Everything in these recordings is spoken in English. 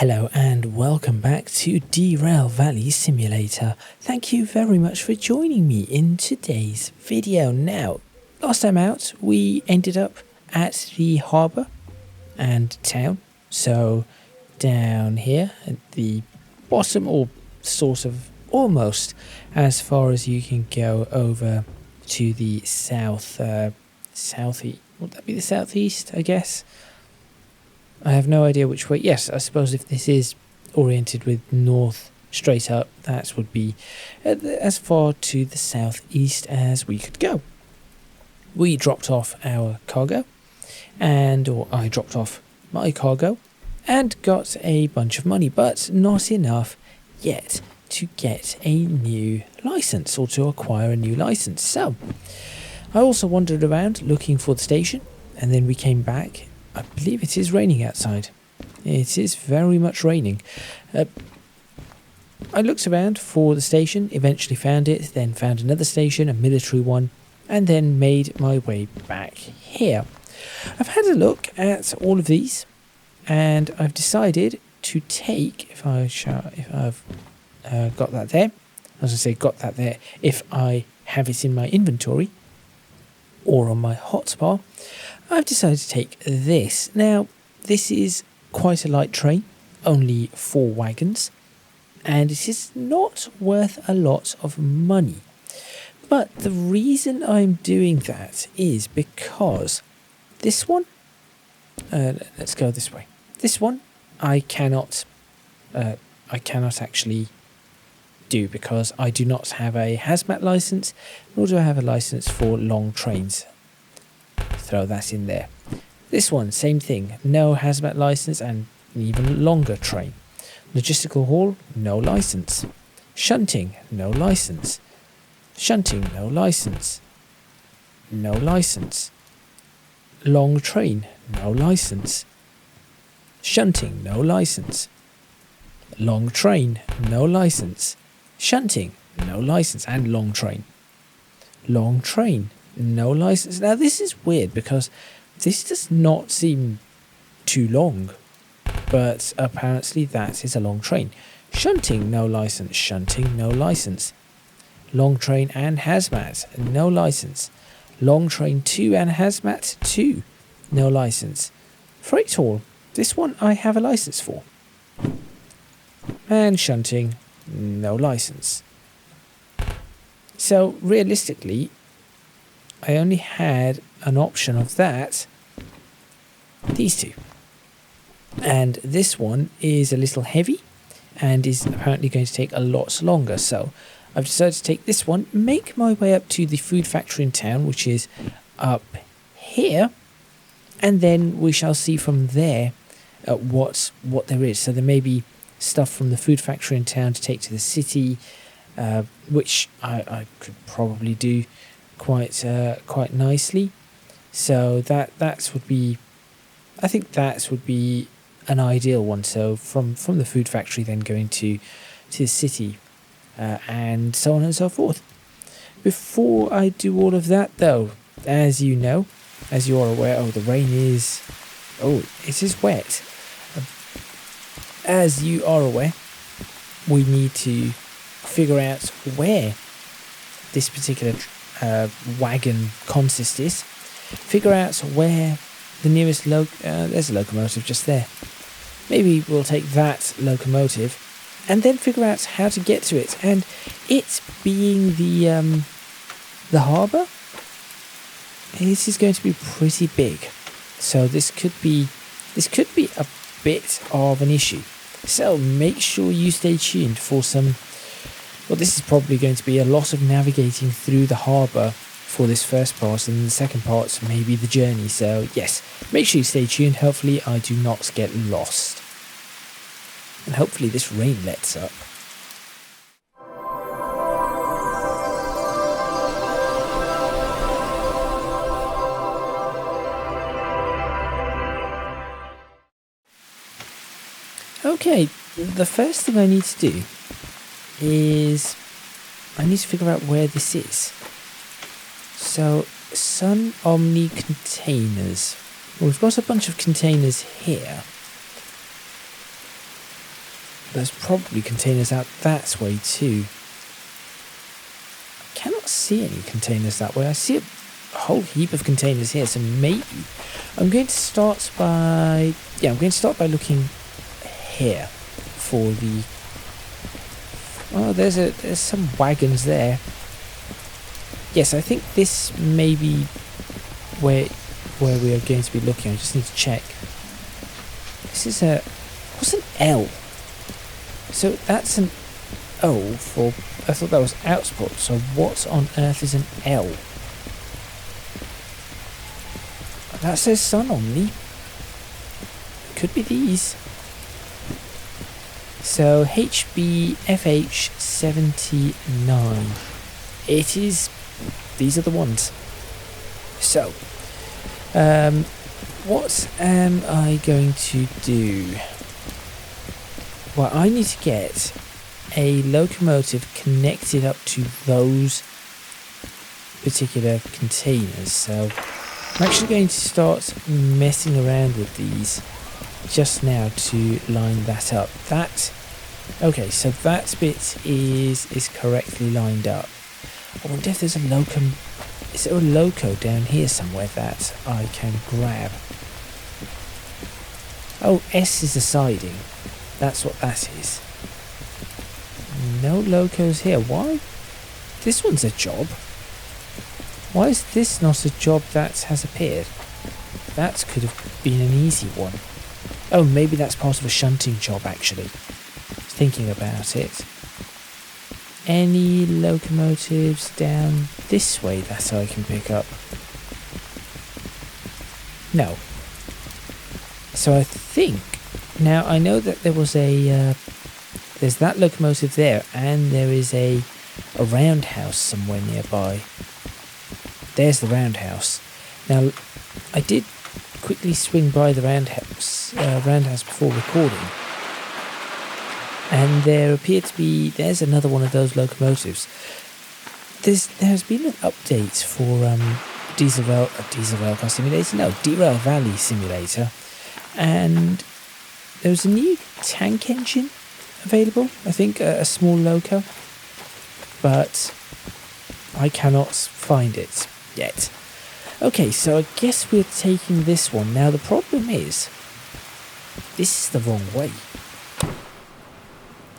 Hello and welcome back to Derail Valley Simulator. Thank you very much for joining me in today's video. Now, last time out we ended up at the harbour and town. So down here at the bottom, or sort of almost as far as you can go over to the southeast. Would that be the southeast, I guess? I have no idea which way. Yes, I suppose if this is oriented with north straight up, that would be as far to the southeast as we could go. We dropped off our cargo, or I dropped off my cargo, and got a bunch of money, but not enough yet to get a new license, or to acquire a new license. So I also wandered around looking for the station, and then we came back. I believe it is raining outside. It is very much raining. I looked around for the station, eventually found it, then found another station, a military one, and then made my way back here. I've had a look at all of these, and I've decided to take, if I've got that there, I was going to say got that there, if I have it in my inventory, or on my hotbar, I've decided to take this. Now, this is quite a light train, only 4 wagons, and it is not worth a lot of money. But the reason I'm doing that is because this one, let's go this way. This one I cannot actually do because I do not have a hazmat license, nor do I have a license for long trains. Throw that in there. This one, same thing, no hazmat license and an even longer train. Logistical haul, no license. Shunting, no license. Shunting, no license. No license. Long train, no license. Shunting, no license. Long train, no license. Shunting, no license, and long train. Long train, no license. Now this is weird because this does not seem too long, but apparently that is a long train. Shunting, no license. Shunting, no license. Long train and hazmat, no license. Long train 2 and hazmat 2, no license. Freight haul, this one I have a license for. And shunting, no license. So realistically, I only had an option of these two. And this one is a little heavy and is apparently going to take a lot longer. So I've decided to take this one, make my way up to the food factory in town, which is up here. And then we shall see from there what there is. So there may be stuff from the food factory in town to take to the city, which I could probably do quite nicely. So that would be, I think that would be an ideal one. So from the food factory, then going to the city, and so on and so forth. Before I do all of that, though, as you know, as you are aware, it is wet. As you are aware, we need to figure out where this particular wagon consist is. Figure out where the nearest there's a locomotive just there. Maybe we'll take that locomotive and then figure out how to get to it. And it being the harbour, this is going to be pretty big. So this could be a bit of an issue. So make sure you stay tuned for some. Well, this is probably going to be a lot of navigating through the harbour for this first part, and the second part maybe the journey. So yes, make sure you stay tuned. Hopefully I do not get lost, and hopefully this rain lets up. Okay, the first thing I need to do is I need to figure out where this is. So, Sun Omni containers. Well, we've got a bunch of containers here. there's probably containers out that way too. I cannot see any containers that way. I see a whole heap of containers here, so maybe I'm going to start by looking here for the. Oh, there's some wagons there. Yes, I think this may be where we are going to be looking. I just need to check. This is what's an L? So that's an O for. I thought that was output. So what on earth is an L? That says sun on me. Could be these. So HBFH79. It is. These are the ones. So, what am I going to do? Well, I need to get a locomotive connected up to those particular containers. So, I'm actually going to start messing around with these just now to line that up. Okay, so that bit is correctly lined up. I wonder if there's a loco. Is there a loco down here somewhere that I can grab? Oh, S is the siding. That's what that is. No locos here. Why? This one's a job. Why is this not a job that has appeared? That could have been an easy one. Oh, maybe that's part of a shunting job, actually. Thinking about it. Any locomotives down this way that I can pick up? No. So I think... Now, I know that there was a... there's that locomotive there, and there is a roundhouse somewhere nearby. There's the roundhouse. Now, I did quickly swing by the roundhouse before recording, and there appeared to be. There's another one of those locomotives. There's been an update for Derail Valley Simulator, and there was a new tank engine available. I think a small loco, but I cannot find it yet. Okay, so I guess we're taking this one. Now the problem is, this is the wrong way.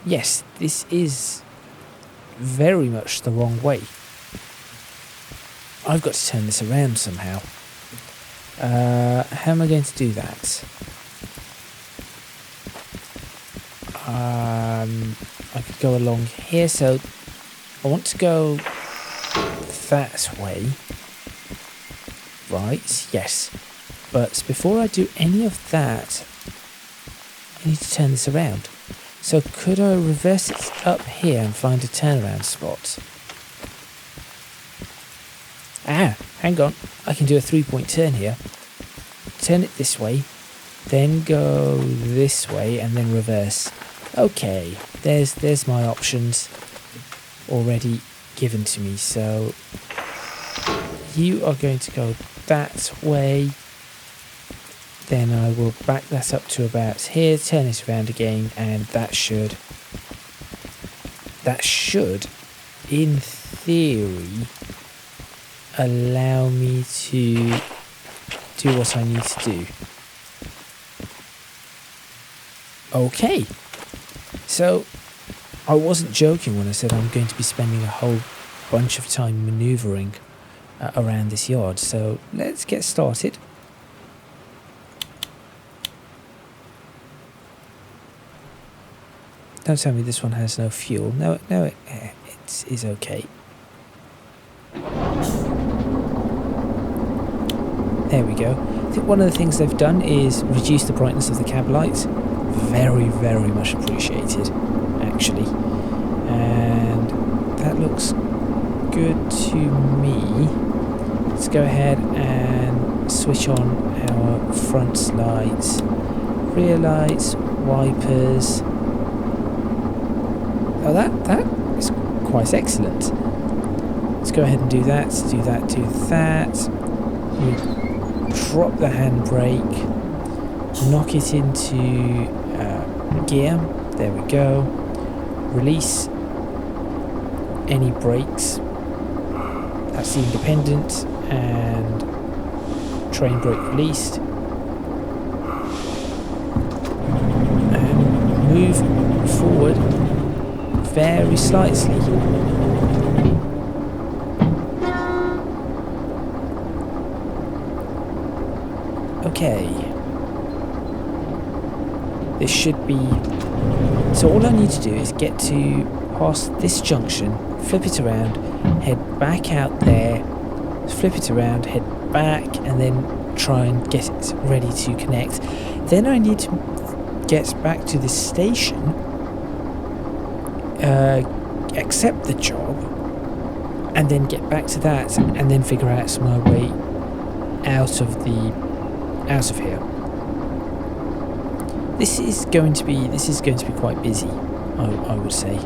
Yes, this is very much the wrong way. I've got to turn this around somehow. How am I going to do that? I could go along here, so I want to go that way. Right, yes. But before I do any of that, I need to turn this around. So could I reverse it up here and find a turnaround spot? Ah, hang on. I can do a 3-point turn here. Turn it this way, then go this way, and then reverse. Okay, there's my options already given to me. So you are going to go that way. Then I will back that up to about here, turn it around again, and that should, in theory, allow me to do what I need to do. Okay, so I wasn't joking when I said I'm going to be spending a whole bunch of time manoeuvring around this yard, so let's get started. Don't tell me this one has no fuel. No, it is okay. There we go. I think one of the things they've done is reduce the brightness of the cab lights. Very, very much appreciated, actually. And that looks good to me. Let's go ahead and switch on our front lights, rear lights, wipers. Oh, that is quite excellent. Let's go ahead and do that, do that. We drop the handbrake, knock it into gear, There we go. Release any brakes. That's the independent, and train brake released. And move forward very slightly. Okay. This should be... So all I need to do is get to past this junction, flip it around, head back out there, flip it around, head back, and then try and get it ready to connect. Then I need to get back to the station, accept the job, and then get back to that, and then figure out my way out of here. This is going to be quite busy, I would say.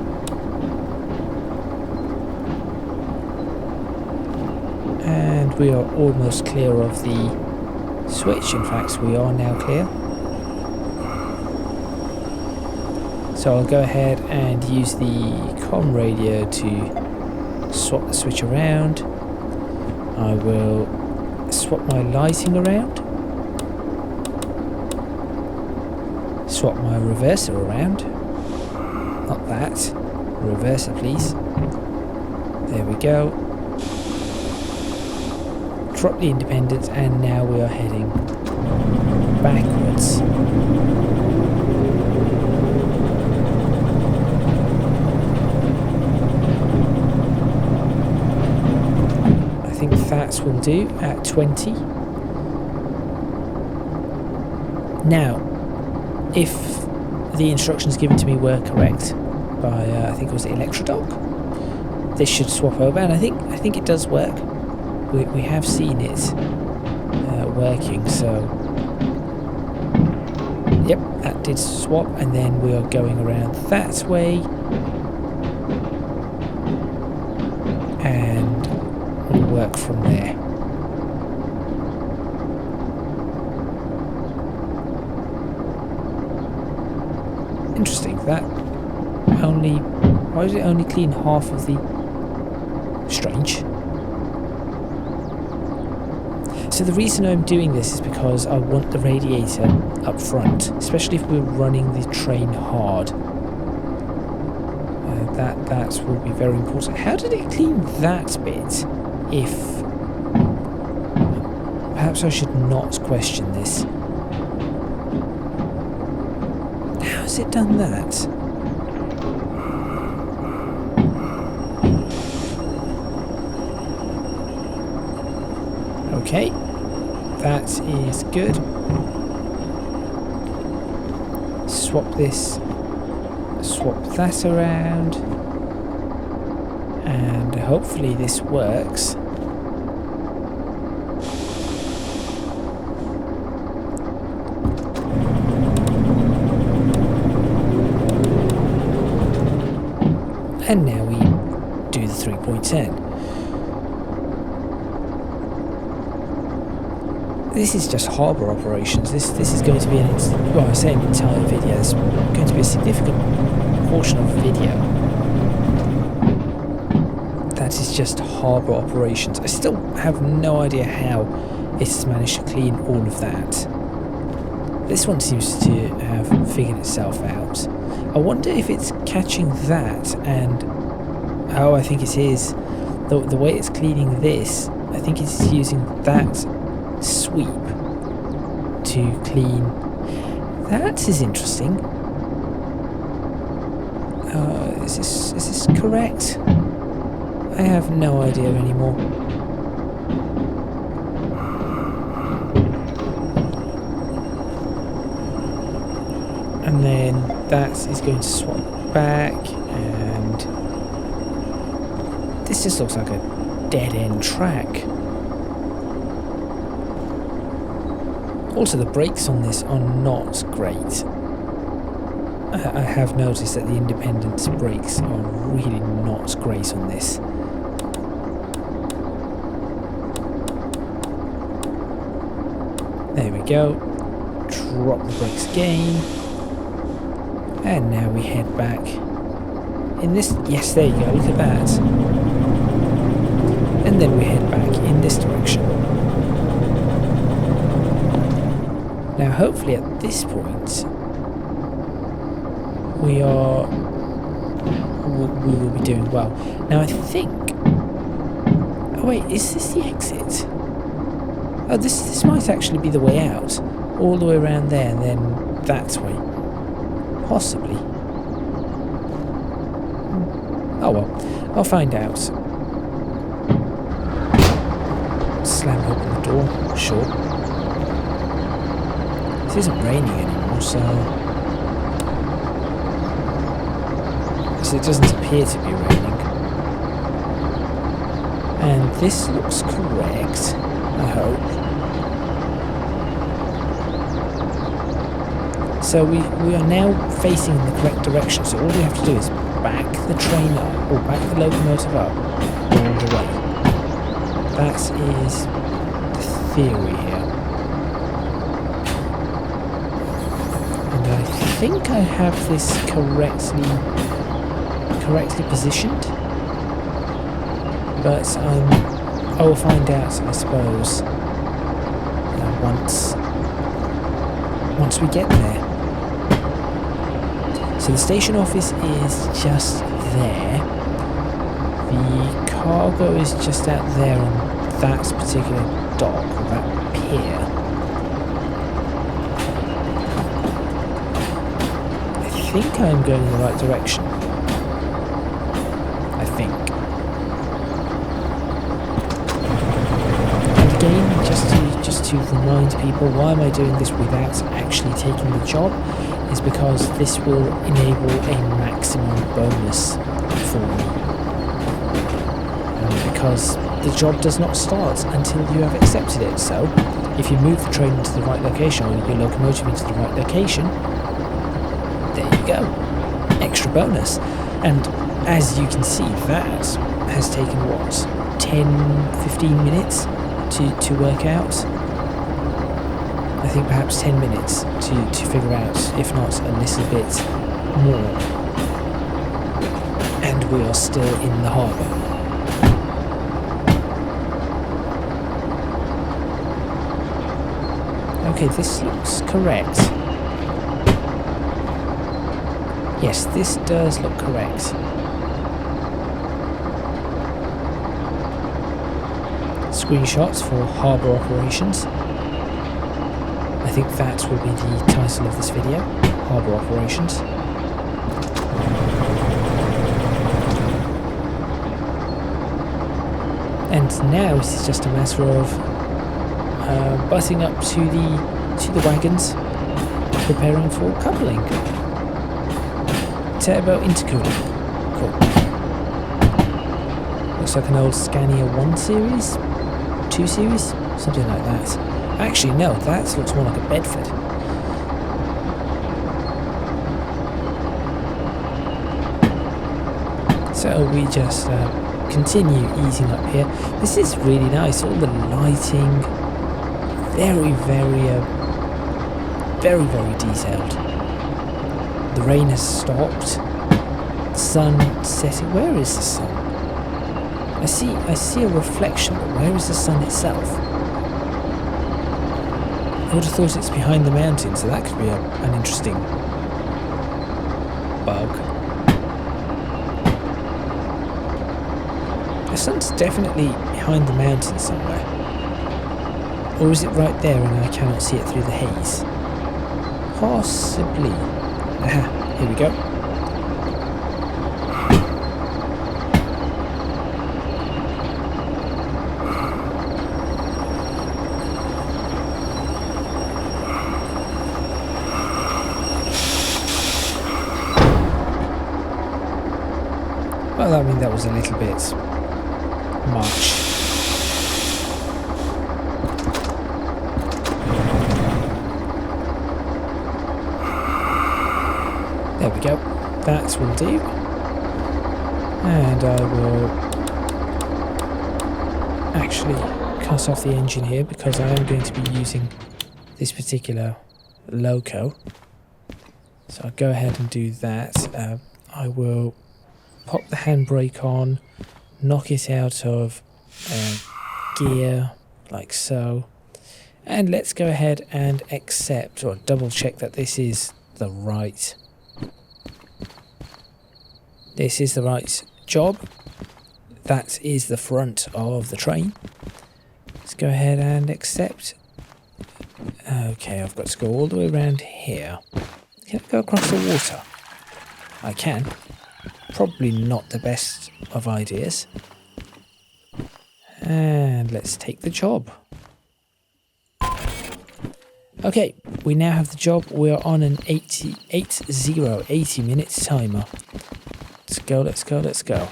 And we are almost clear of the switch. In fact, we are now clear. So I'll go ahead and use the comm radio to swap the switch around. I will swap my lighting around. Swap my reverser around. Not that. Reverser, please. There we go. Drop the independence, and now we are heading backwards. I think that will do at 20. Now, if the instructions given to me were correct by I think it was Electrodoc, this should swap over, and I think it does work. We have seen it working, so yep, that did swap, and then we are going around that way, and we'll work from there. Interesting, that only... Why did it only clean half of the... Strange. So the reason I'm doing this is because I want the radiator up front, especially if we're running the train hard. That will be very important. How did it clean that bit? If... Perhaps I should not question this. How has it done that? Okay, that is good. Swap this, swap that around, and hopefully this works. And now we do the 3.10. This is just harbour operations. This is going to be I say an entire video. It's going to be a significant portion of the video. That is just harbour operations. I still have no idea how it has managed to clean all of that. This one seems to have figured itself out. I wonder if it's catching that and... Oh, I think it is. The way it's cleaning this, I think it's using that sweep to clean. That is interesting. Is this correct? I have no idea anymore. And then that is going to swap back, and this just looks like a dead-end track. Also, the brakes on this are not great. I have noticed that the independent brakes are really not great on this. There we go. Drop the brakes again. And now we head back in this. Yes, there you go. Look at that. And then we head back in this direction. Now, hopefully, at this point, we will be doing well. Now, I think. Oh wait, is this the exit? Oh, this might actually be the way out. All the way around there, and then that way. Possibly. Oh well, I'll find out. Slam open the door, sure. This isn't raining anymore, so it doesn't appear to be raining. And this looks correct, I hope. So we are now facing in the correct direction, so all we have to do is back the train up, or back the locomotive up, all the way. That is the theory here. And I think I have this correctly positioned, but I will find out, I suppose, once we get there. So the station office is just there. The cargo is just out there on that particular dock, or that pier. I think I'm going in the right direction. I think. And again, just to remind people, why am I doing this without actually taking the job? Is because this will enable a maximum bonus for me. Because the job does not start until you have accepted it. So, if you move the train into the right location, or your locomotive into the right location, there you go. Extra bonus. And as you can see, that has taken, what, 10-15 minutes to work out? I think perhaps 10 minutes to figure out, if not a little bit more. And we are still in the harbour. Okay, this looks correct. Yes, this does look correct. Screenshots for Harbour operations. I think that will be the title of this video, Harbour operations. And now it is just a matter of butting up to the wagons, preparing for coupling. Turbo intercooling. Cool. Looks like an old Scania 1 series, 2 series, something like that. Actually, no, that looks more like a Bedford. So we just continue easing up here. This is really nice. All the lighting, very detailed. The rain has stopped. The sun setting. Where is the sun? I see a reflection, but where is the sun itself? I would have thought it's behind the mountain, so that could be an interesting bug. The sun's definitely behind the mountain somewhere. Or is it right there and I cannot see it through the haze? Possibly. Aha, here we go. Well, I mean, that was a little bit much. There we go. That will do. And I will actually cut off the engine here because I am going to be using this particular loco. So I'll go ahead and do that. I will pop the handbrake on, knock it out of gear, like so. And let's go ahead and accept or double check that this is the right job. That is the front of the train. Let's go ahead and accept. Okay, I've got to go all the way around here. Can I go across the water? I can. Probably not the best of ideas. And let's take the job. Okay, we now have the job. We're on an 80 minute timer. Let's go, let's go, let's go.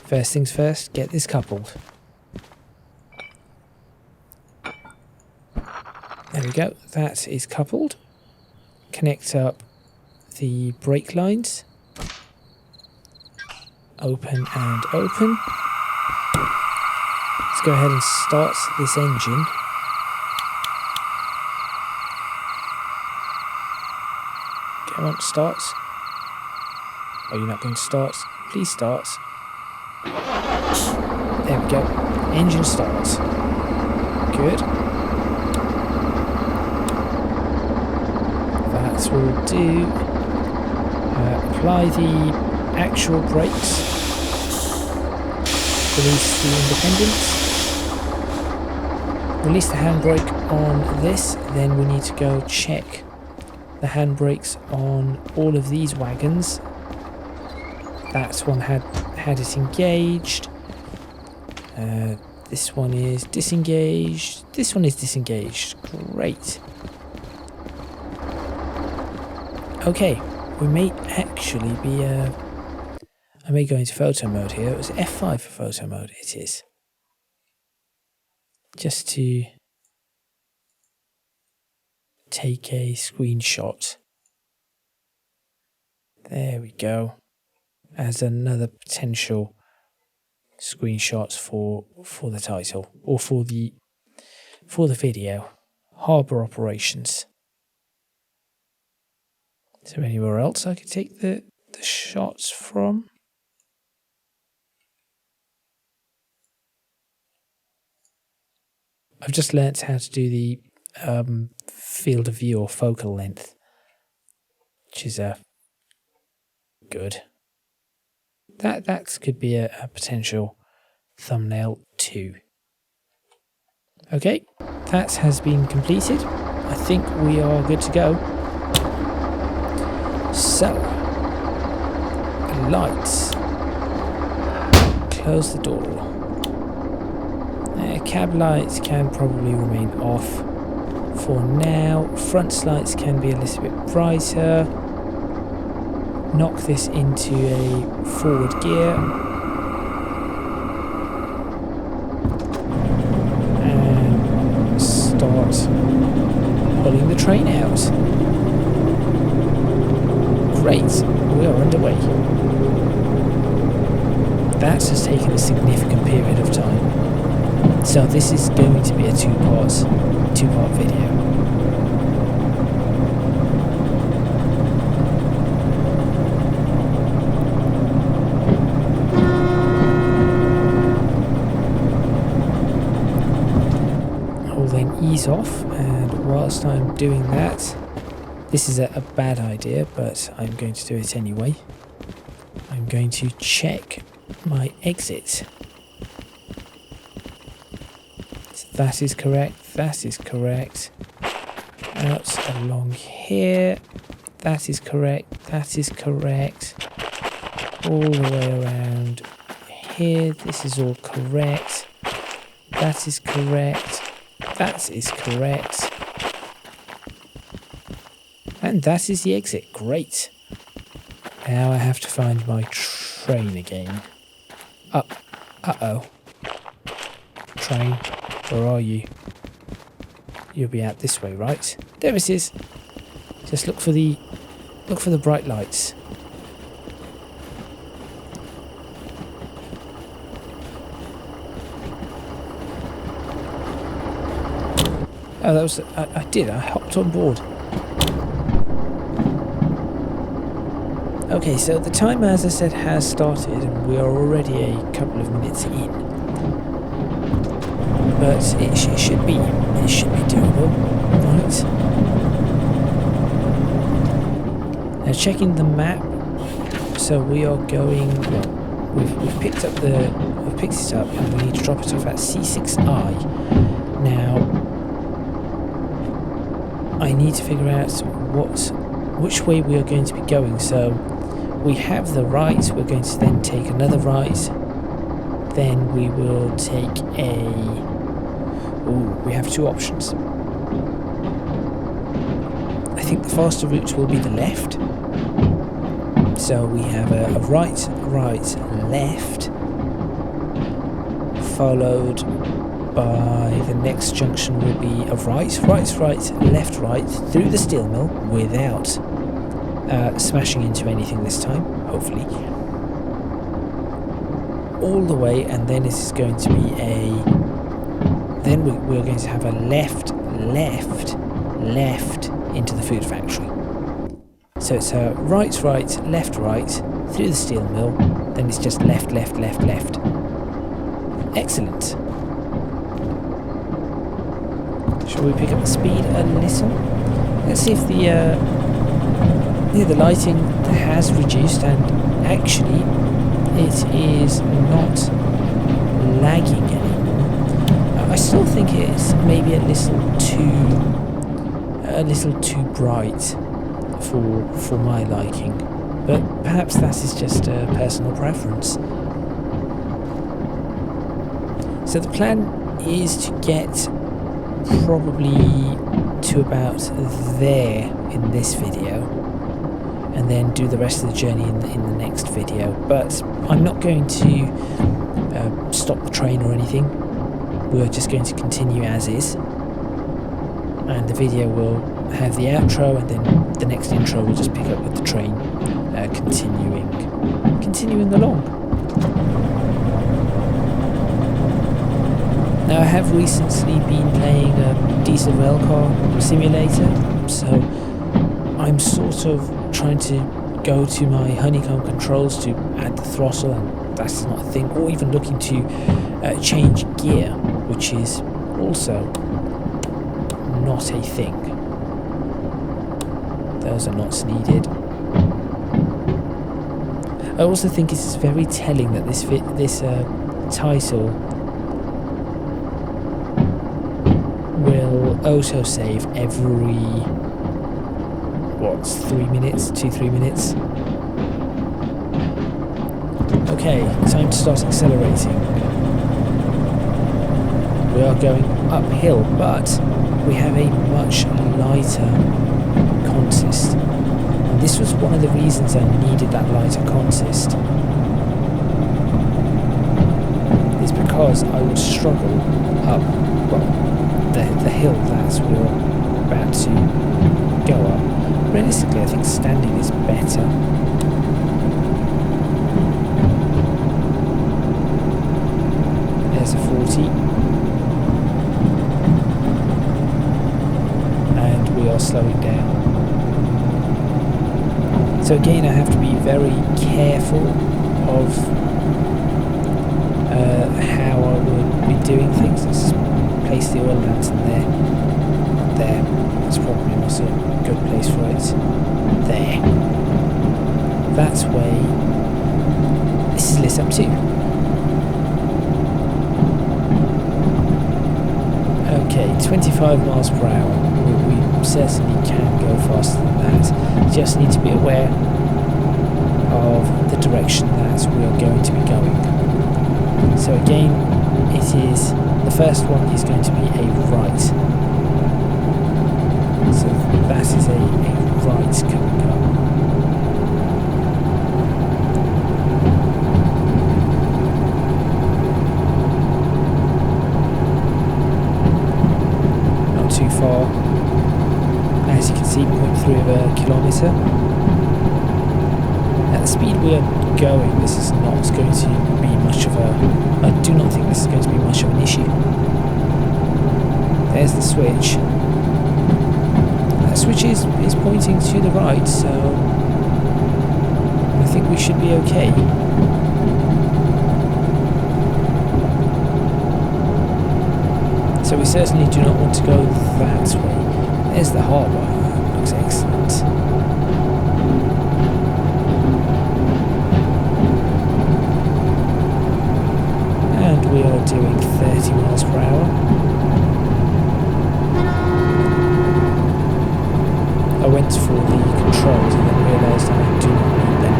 First things first, get this coupled. There we go, that is coupled. Connect up the brake lines. Open and open. Let's go ahead and start this engine. Come on, start. Are you not going to start? Please start. There we go. Engine starts. Good. That will do. Apply the actual brakes. Release the independents. Release the handbrake on this. Then we need to go check the handbrakes on all of these wagons. That one had it engaged. This one is disengaged. This one is disengaged. Great. Okay, we may actually be... I may go into photo mode here. It was F5 for photo mode. It is. Just to take a screenshot. There we go. As another potential screenshot for the title or for the video. Harbour operations. Is there anywhere else I could take the shots from? I've just learnt how to do the field of view or focal length, which is good. That could be a potential thumbnail too. Okay, that has been completed. I think we are good to go. So, lights. Close the door. Cab lights can probably remain off for now. Front lights can be a little bit brighter. Knock this into a forward gear. And start pulling the train out. Great, we are underway. That has taken a significant period of time. So this is going to be a two-part video. I'll then ease off, and whilst I'm doing that, this is a bad idea, but I'm going to do it anyway. I'm going to check my exit. That is correct, that is correct. Out along here. That is correct, that is correct. All the way around here. This is all correct. That is correct. That is correct. And that is the exit. Great. Now I have to find my train again. Uh-oh. Train. Where are you? You'll be out this way, right? There it is. Just look for the bright lights. Oh, that was... I did. I hopped on board. Okay, so the timer, as I said, has started, and we are already a couple of minutes in. But it should be doable, right? Now, checking the map. So we are going. Well, we've picked it up, and we need to drop it off at C6I. Now, I need to figure out which way we are going to be going. So we have the right. We're going to then take another right. Then we will take a... Ooh, we have two options. I think the faster route will be the left. So we have a right, left, followed by the next junction will be a right, left, right, through the steel mill without smashing into anything this time, hopefully. All the way, and then it is going to be a... Then we're going to have a left into the food factory. So it's a right, left, through the steel mill, then it's just left. Excellent. Shall we pick up the speed a little? Let's see if the lighting has reduced, and actually it is not lagging anymore. I still think it's maybe a little too bright for my liking, but perhaps that is just a personal preference. So the plan is to get probably to about there in this video, and then do the rest of the journey in the next video. But I'm not going to stop the train or anything. We're just going to continue as is, and the video will have the outro, and then the next intro will just pick up with the train continuing along. Now, I have recently been playing diesel rail car simulator, so I'm sort of trying to go to my honeycomb controls to add the throttle, and that's not a thing, or even looking to change gear, which is also not a thing. Those are not needed. I also think it's very telling that this title will auto-save every 3 minutes, 2-3 minutes. Okay, time to start accelerating. We are going uphill, but we have a much lighter consist. And this was one of the reasons I needed that lighter consist, is because I would struggle up, the hill that we're about to go up. Realistically, I think standing is better. There's a 40. And we are slowing down. So again, I have to be very careful of how I would be doing things. Let's place the oil lantern there. There. That's probably not a good place for it. There. That way. This is lit up too. Okay, 25 miles per hour. We certainly can go faster than that. Just need to be aware of the direction that we are going to be going. So again, the first one is going to be a right. So that is a right coming up. Not too far. As you can see, we went through a kilometre. At the speed we are going, this is not going to be much of a... I do not think this is going to be much of an issue. There's the switch. That switch is pointing to the right, so I think we should be okay. So we certainly do not want to go that way. There's the harbour. Looks excellent. And we are doing 30 miles per hour. I went for the controls and then realised I do not need them.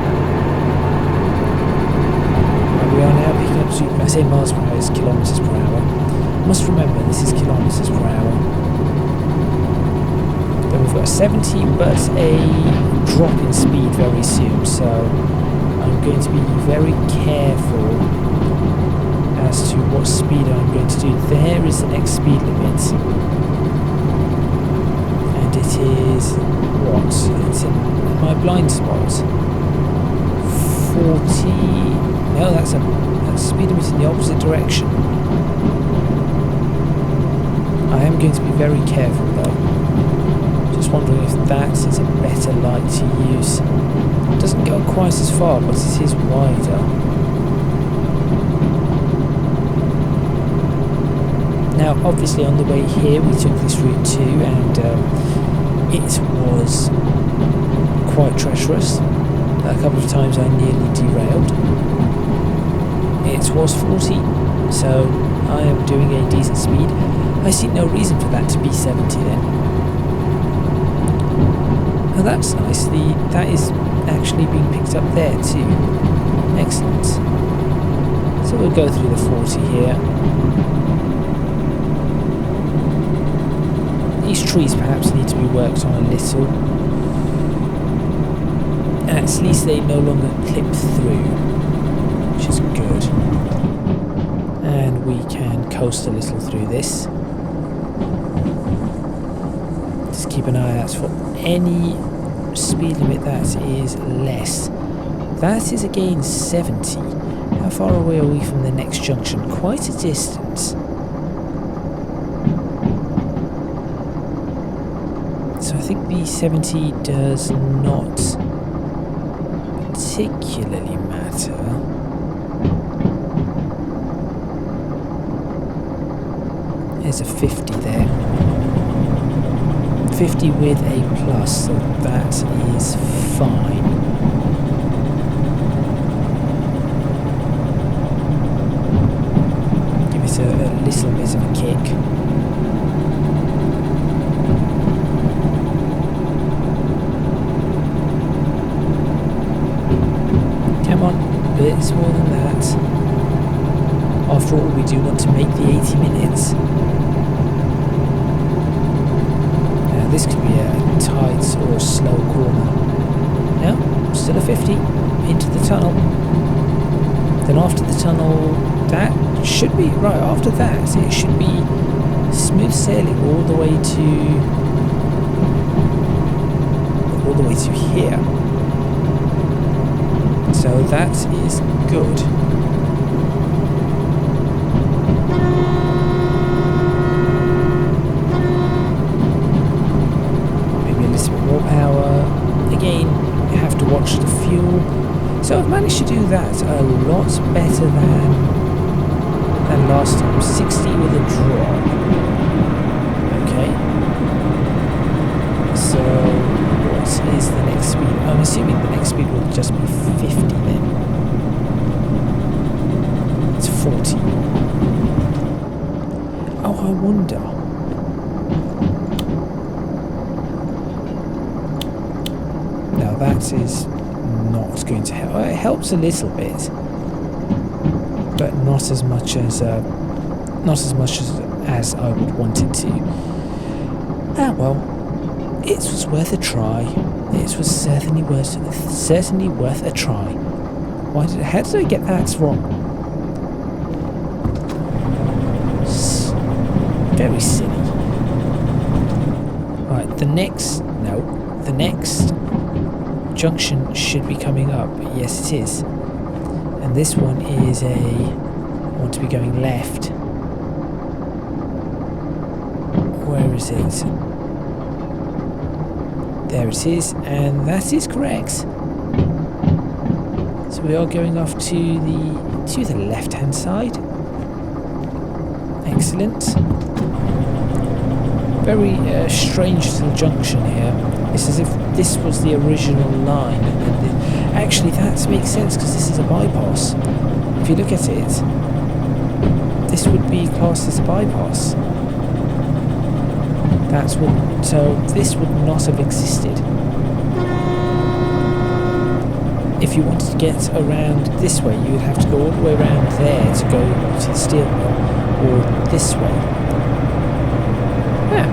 And we are now picking up to, I say miles per hour, is kilometres per hour. Must remember this is kilometres per hour. Then we've got a 70 but a drop in speed very soon, so I'm going to be very careful as to what speed I'm going to do. There is the next speed limit, and it is what? It's in my blind spot. 40. No, that's a speed limit in the opposite direction. I am going to be very careful though. Just wondering if that is a better light to use. It doesn't go quite as far, but it is wider. Now, obviously, on the way here, we took this route too, and it was quite treacherous. A couple of times I nearly derailed. It was 40, so I am doing a decent speed. I see no reason for that to be 70 then. Oh, that's nice. That is actually being picked up there too. Excellent. So we'll go through the 40 here. These trees perhaps need to be worked on a little. And at least they no longer clip through, which is good. And we can coast a little through this. Just keep an eye out for any speed limit that is less. That is again 70. How far away are we from the next junction? Quite a distance. So I think the 70 does not particularly matter. There's a 50 there. 50 with a plus, so that is fine. Give it a little bit of a kick. Come on, bits more than that. After all, we do want to make the 80 minutes. This could be a tight or a slow corner. No, still a 50 into the tunnel. Then after the tunnel, that should be right. After that, it should be smooth sailing all the way to here. So that is good. Again, you have to watch the fuel. So I've managed to do that a lot better than last time. 60 with a drop. Okay. So what is the next speed? I'm assuming the next speed will just be 50 then. It's 40. Oh, I wonder. That is not going to help. It helps a little bit, but not as much as I would want it to. Ah well, it was worth a try. It was certainly worth a try. How did I get that wrong? Very silly. Right, the next junction should be coming up. Yes, it is. And this one is I want to be going left. is it? There it is, and that is correct. So we are going off to the left-hand side. Excellent. Very strange little junction here. It's as if this was the original line, and then actually that makes sense because this is a bypass. If you look at it, this would be classed as a bypass. So this would not have existed. If you wanted to get around this way, you would have to go all the way around there to go to the steel mill, or this way. Yeah,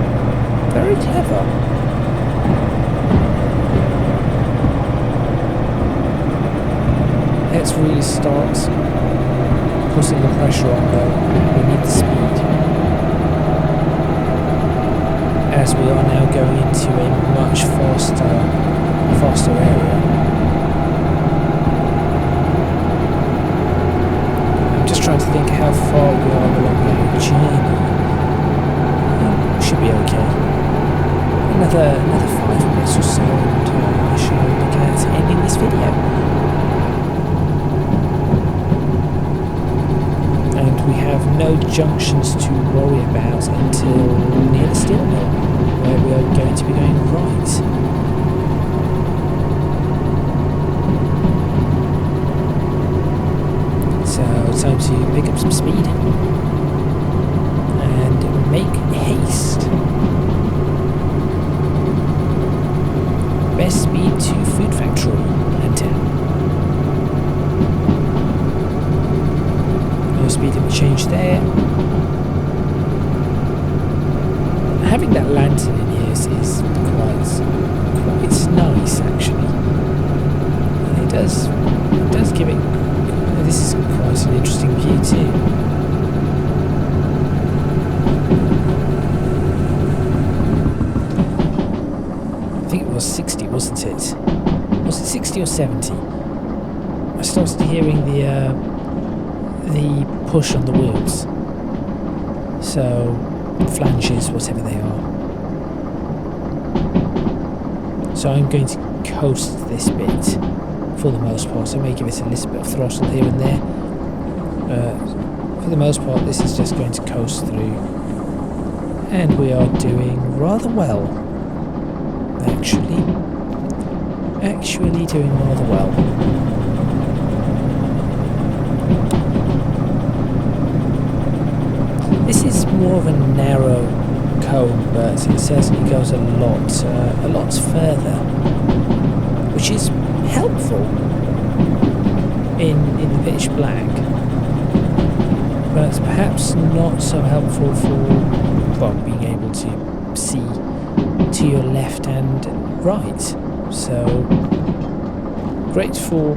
very clever. Let's really start putting the pressure on though. We need the speed. As we are now going into a much faster area. I'm just trying to think how far we are along the journey. Should be okay. Another 5 minutes or so, and I should look at ending this video. And we have no junctions to worry about until near the steel mill, where we are going to be going right. So time to pick up some speed and make haste. Best speed to food factory and town. No speed limit change there. Having that lantern in here is quite nice actually. It does give it. This is quite an interesting view too. I think it was 60, wasn't it? Was it 60 or 70? I started hearing the push on the wheels. So flanges, whatever they are. So I'm going to coast this bit for the most part. I may give it a little bit of throttle here and there. For the most part, this is just going to coast through, and we are doing rather well. Actually doing rather well. This is more of a narrow cone, but it certainly goes a lot further, which is helpful in the pitch black, but perhaps not so helpful for being able to see to your left and right. So great for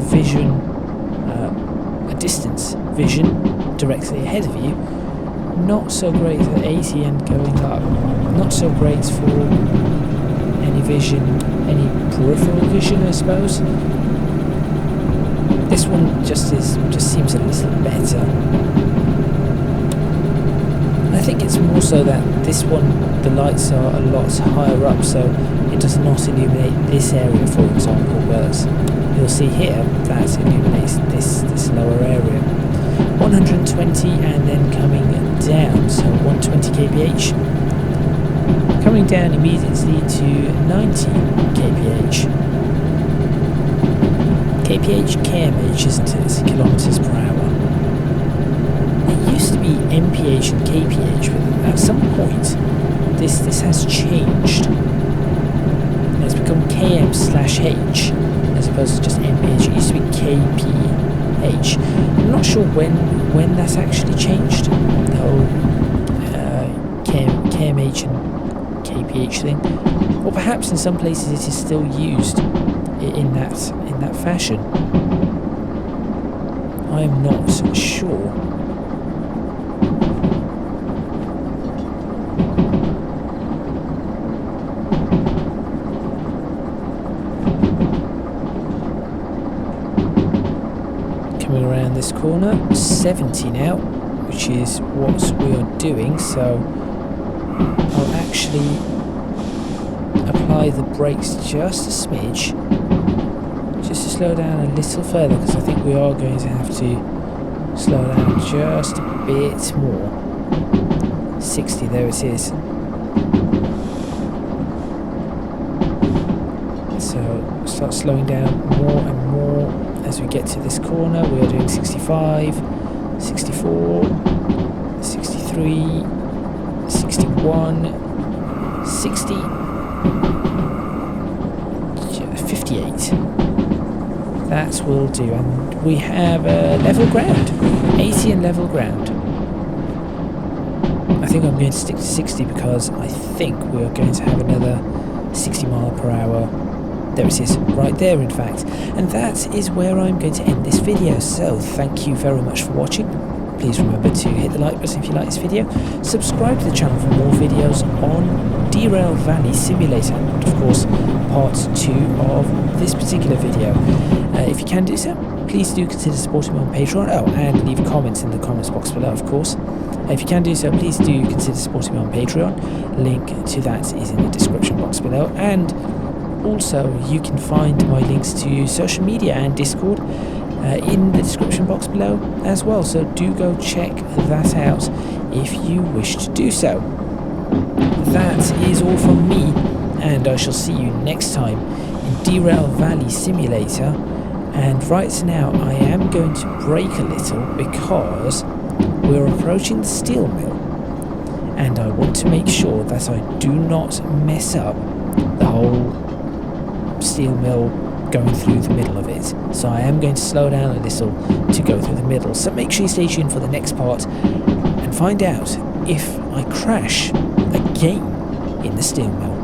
vision, a distance vision directly ahead of you. Not so great at 80 and going up. Not so great for any vision, any peripheral vision, I suppose. This one just seems a little better. I think it's more so that this one, the lights are a lot higher up, so it does not illuminate this area, for example, but you'll see here that illuminates this lower area. 120 and then coming down, so 120 kph. Coming down immediately to 90 kph. kmh, isn't it? Kilometers per hour. It used to be mph and kph, but at some point this has changed. It's become km/h as opposed to just mph. It used to be kph. I'm not sure when that actually changed. The whole kmh and kph thing, or perhaps in some places it is still used in that fashion. I am not sure. Coming around this corner, 70 now, which is what we are doing, so I'll actually apply the brakes just a smidge, just to slow down a little further, because I think we are going to have to slow down just a bit more. 60, there it is. So start slowing down more and more as we get to this corner. We are doing 65, 64, 63, 61, 60, 58. That will do, and we have level ground, 80 and level ground. I think I'm going to stick to 60 because I think we are going to have another 60 mile per hour. There it is, right there in fact. And that is where I'm going to end this video. So thank you very much for watching. Please remember to hit the like button if you like this video. Subscribe to the channel for more videos on Derail Valley Simulator. And of course, part 2 of this particular video. If you can do so, please do consider supporting me on Patreon. Oh, and leave comments in the comments box below, of course. If you can do so, please do consider supporting me on Patreon. Link to that is in the description box below. And also, you can find my links to social media and Discord in the description box below as well. So do go check that out if you wish to do so. That is all from me, and I shall see you next time in Derail Valley Simulator. And right now I am going to brake a little because we're approaching the steel mill, and I want to make sure that I do not mess up the whole steel mill going through the middle of it. So I am going to slow down a little to go through the middle. So make sure you stay tuned for the next part and find out if I crash again in the steel mill.